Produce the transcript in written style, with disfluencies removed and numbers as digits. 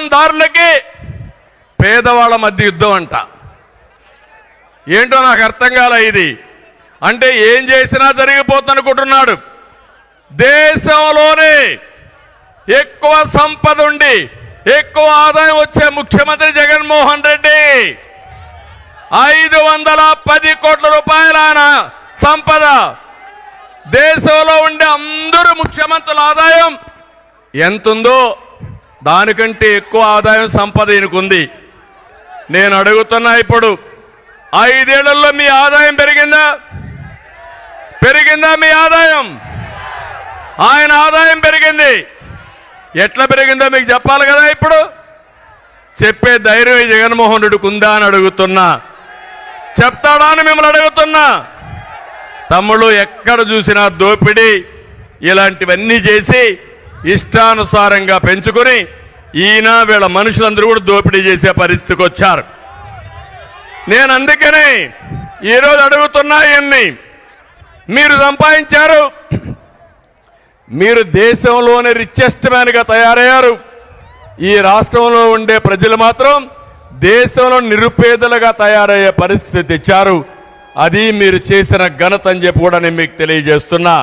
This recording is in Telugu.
పెత్తందారులకి పేదవాళ్ళ మధ్య యుద్ధం అంట. ఏంటో నాకు అర్థం కాలే ఇది. అంటే ఏం చేసినా జరిగిపోతుందనుకుంటున్నాడు. దేశంలోనే ఎక్కువ సంపద ఉండి ఎక్కువ ఆదాయం వచ్చే ముఖ్యమంత్రి జగన్మోహన్ రెడ్డి 510 కోట్ల రూపాయల సంపద. దేశంలో ఉండే అందరూ ముఖ్యమంత్రుల ఆదాయం ఎంతుందో దానికంటే ఎక్కువ ఆదాయం సంపద ఈయనకుంది. నేను అడుగుతున్నా, ఇప్పుడు 5 ఏళ్లలో మీ ఆదాయం పెరిగిందా? మీ ఆదాయం? ఆయన ఆదాయం పెరిగింది. ఎట్లా పెరిగిందో మీకు చెప్పాలి కదా. ఇప్పుడు చెప్పే ధైర్యం ఈ జగన్మోహన్ రెడ్డికి ఉందా అని అడుగుతున్నా. చెప్తాడా అని మిమ్మల్ని అడుగుతున్నా. తమ్ముళ్ళు, ఎక్కడ చూసినా దోపిడీ ఇలాంటివన్నీ చేసి ఇష్టానుసారంగా పెంచుకొని ఈయన వీళ్ళ మనుషులందరూ కూడా దోపిడీ చేసే పరిస్థితికి వచ్చారు. నేను అందుకనే ఈరోజు అడుగుతున్నా, ఇవన్నీ మీరు సంపాదించారు, మీరు దేశంలోనే రిచెస్ట్ మ్యాన్గా తయారయ్యారు. ఈ రాష్ట్రంలో ఉండే ప్రజలు మాత్రం దేశంలో నిరుపేదలుగా తయారయ్యే పరిస్థితి తెచ్చారు. అది మీరు చేసిన ఘనత అని చెప్పి కూడా నేను మీకు తెలియజేస్తున్నా.